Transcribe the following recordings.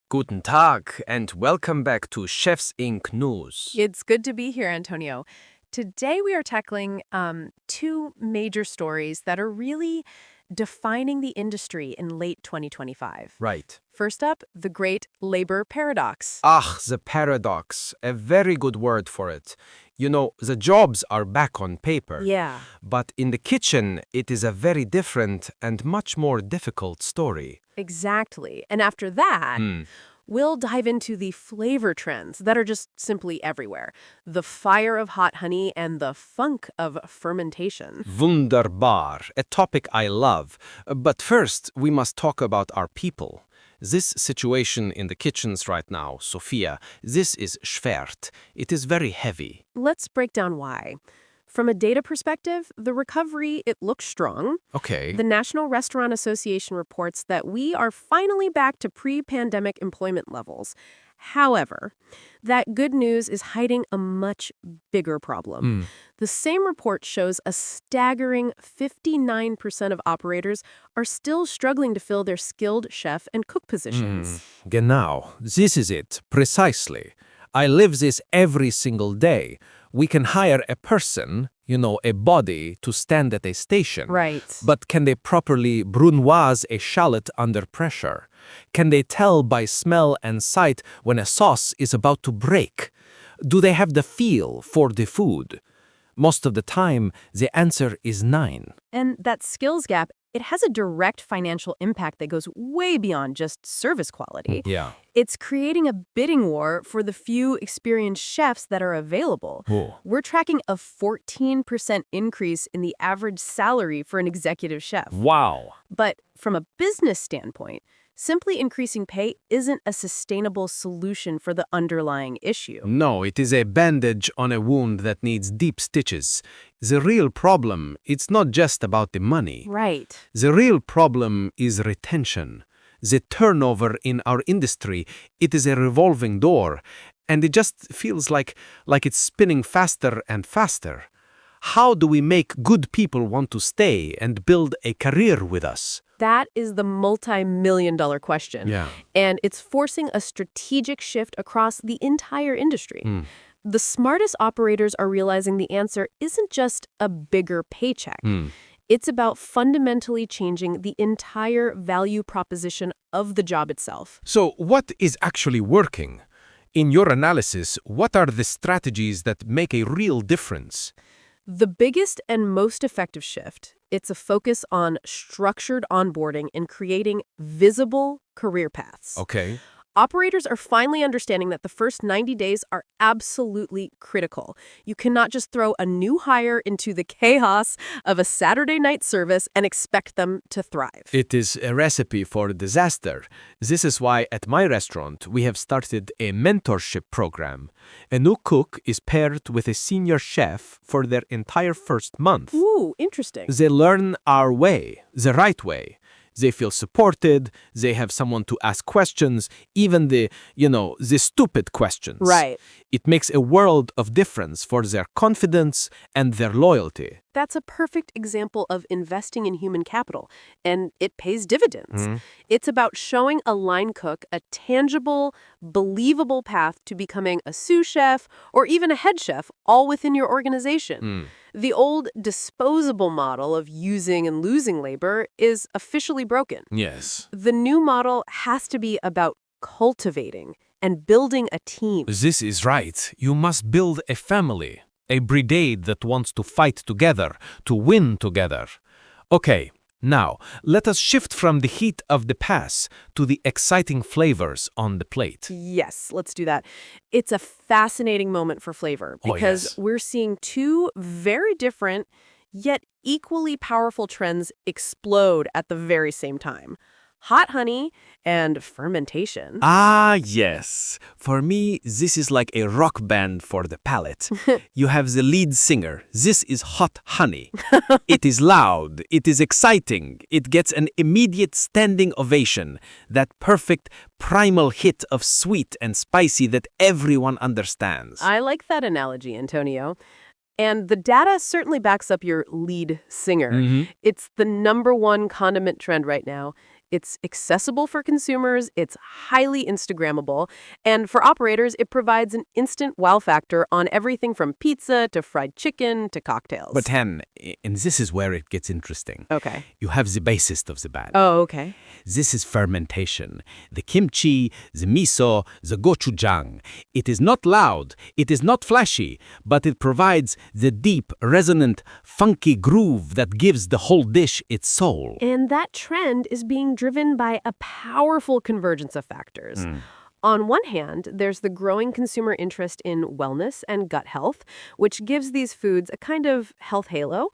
Guten Tag and welcome back to Chefs Inc. News. It's good to be here, Antonio. Today we are tackling two major stories that are really defining the industry in late 2025. Right. First up, the great labor paradox. The paradox. A very good word for it. You know, the jobs are back on paper. Yeah. But in the kitchen, it is a very different and much more difficult story. Exactly. And after that, we'll dive into the flavor trends that are just simply everywhere. The fire of hot honey and the funk of fermentation. Wunderbar. A topic I love. But first, we must talk about our people. This situation in the kitchens right now, Sophia, this is schwert. It is very heavy. Let's break down why. From a data perspective, the recovery, it looks strong. Okay. The National Restaurant Association reports that we are finally back to pre-pandemic employment levels. However, that good news is hiding a much bigger problem. The same report shows a staggering 59% of operators are still struggling to fill their skilled chef and cook positions. Genau. This is it. Precisely. I live this every single day. We can hire a person, a body, to stand at a station. Right. But can they properly brunoise a shallot under pressure? Can they tell by smell and sight when a sauce is about to break? Do they have the feel for the food? Most of the time, the answer is 9. And that skills gap, it has a direct financial impact that goes way beyond just service quality. Yeah. It's creating a bidding war for the few experienced chefs that are available. We're tracking a 14% increase in the average salary for an executive chef. Wow. But from a business standpoint, simply increasing pay isn't a sustainable solution for the underlying issue. No, it is a bandage on a wound that needs deep stitches. The real problem, it's not just about the money. Right. The real problem is retention. The turnover in our industry, it is a revolving door, and it just feels like it's spinning faster and faster. How do we make good people want to stay and build a career with us? That is the multi-million-dollar question. Yeah. And it's forcing a strategic shift across the entire industry. The smartest operators are realizing the answer isn't just a bigger paycheck. It's about fundamentally changing the entire value proposition of the job itself. So what is actually working? In your analysis, what are the strategies that make a real difference? The biggest and most effective shift, it's a focus on structured onboarding and creating visible career paths. Okay. Operators are finally understanding that the first 90 days are absolutely critical. You cannot just throw a new hire into the chaos of a Saturday night service and expect them to thrive. It is a recipe for disaster. This is why at my restaurant we have started a mentorship program. A new cook is paired with a senior chef for their entire first month. Ooh, interesting. They learn our way, the right way. They feel supported, they have someone to ask questions, even the stupid questions. Right. It makes a world of difference for their confidence and their loyalty. That's a perfect example of investing in human capital, and it pays dividends. It's about showing a line cook a tangible, believable path to becoming a sous chef or even a head chef, all within your organization. The old disposable model of using and losing labor is officially broken. Yes. The new model has to be about cultivating and building a team. This is right. You must build a family, a brigade that wants to fight together, to win together. Okay, now let us shift from the heat of the pass to the exciting flavors on the plate. Yes, let's do that. It's a fascinating moment for flavor because yes. we're seeing two very different yet equally powerful trends explode at the very same time. Hot honey and fermentation. Yes. For me, this is like a rock band for the palate. You have the lead singer. This is hot honey. It is loud. It is exciting. It gets an immediate standing ovation. That perfect primal hit of sweet and spicy that everyone understands. I like that analogy, Antonio. And the data certainly backs up your lead singer. It's the #1 condiment trend right now. It's accessible for consumers, it's highly Instagrammable, and for operators, it provides an instant wow factor on everything from pizza to fried chicken to cocktails. But Hen, and this is where it gets interesting. Okay. You have the basis of the band. Oh, okay. This is fermentation. The kimchi, the miso, the gochujang. It is not loud, it is not flashy, but it provides the deep, resonant, funky groove that gives the whole dish its soul. And that trend is being driven by a powerful convergence of factors. On one hand, there's the growing consumer interest in wellness and gut health, which gives these foods a kind of health halo.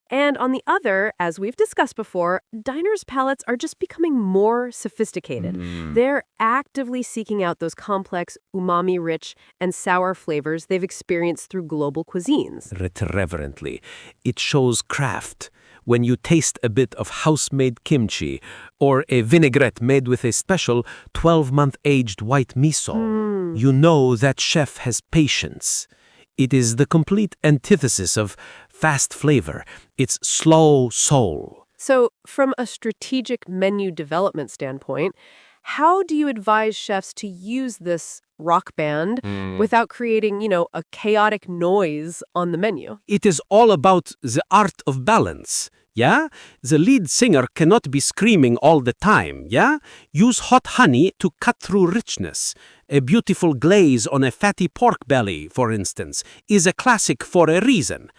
And on the other, as we've discussed before, diners' palates are just becoming more sophisticated. They're actively seeking out those complex, umami-rich, and sour flavors they've experienced through global cuisines. Reverently, it shows craft. When you taste a bit of house-made kimchi or a vinaigrette made with a special 12-month aged white miso, you know that chef has patience. It is the complete antithesis of fast flavor. It's slow soul. So, from a strategic menu development standpoint, how do you advise chefs to use this rock band without creating, a chaotic noise on the menu? It is all about the art of balance. Yeah? The lead singer cannot be screaming all the time, yeah? Use hot honey to cut through richness. A beautiful glaze on a fatty pork belly, for instance, is a classic for a reason.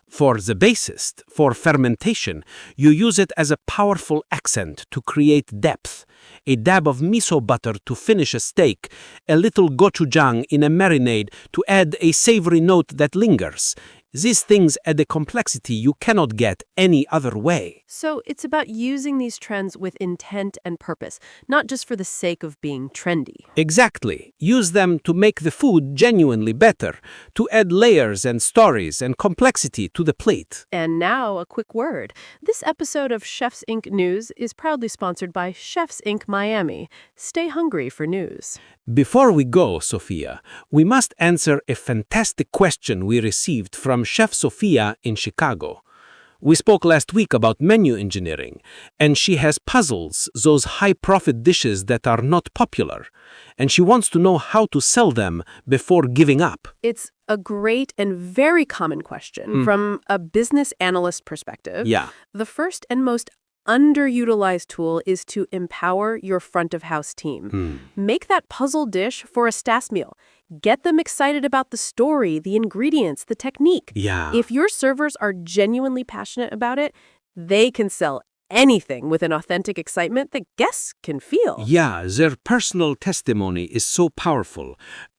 For the bassist, for fermentation, you use it as a powerful accent to create depth. A dab of miso butter to finish a steak, a little gochujang in a marinade to add a savory note that lingers. These things add a complexity you cannot get any other way. So it's about using these trends with intent and purpose, not just for the sake of being trendy. Exactly. Use them to make the food genuinely better, to add layers and stories and complexity to the plate. And now, a quick word. This episode of Chefs Inc. News is proudly sponsored by Chefs Inc. Miami. Stay hungry for news. Before we go, Sophia, we must answer a fantastic question we received from Chef Sophia in Chicago. We spoke last week about menu engineering, and she has puzzles, those high-profit dishes that are not popular, and she wants to know how to sell them before giving up. It's a great and very common question from a business analyst perspective. Yeah. The first and most underutilized tool is to empower your front-of-house team. Make that puzzle dish for a staff meal. Get them excited about the story, the ingredients, the technique. Yeah. If your servers are genuinely passionate about it, they can sell anything with an authentic excitement that guests can feel. Yeah, their personal testimony is so powerful.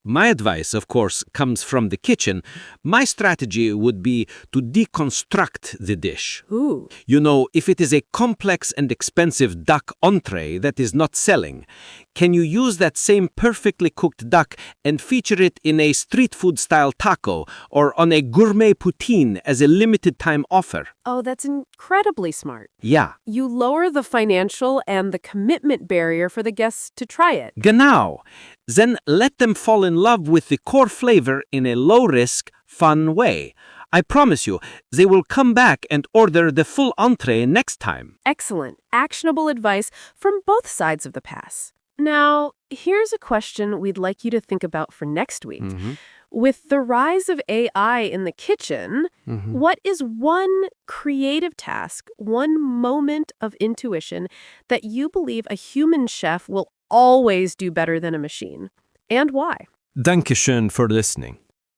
My advice, of course, comes from the kitchen. My strategy would be to deconstruct the dish. Ooh. You know, if it is a complex and expensive duck entree that is not selling, can you use that same perfectly cooked duck and feature it in a street food style taco or on a gourmet poutine as a limited time offer? Oh, that's incredibly smart. Yeah. You lower the financial and the commitment barrier for the guests to try it. Genau. Then let them fall in love with the core flavor in a low-risk, fun way. I promise you, they will come back and order the full entree next time. Excellent, actionable advice from both sides of the pass. Now, here's a question we'd like you to think about for next week. With the rise of AI in the kitchen, what is one creative task, one moment of intuition that you believe a human chef will always do better than a machine? And why? Dankeschön for listening.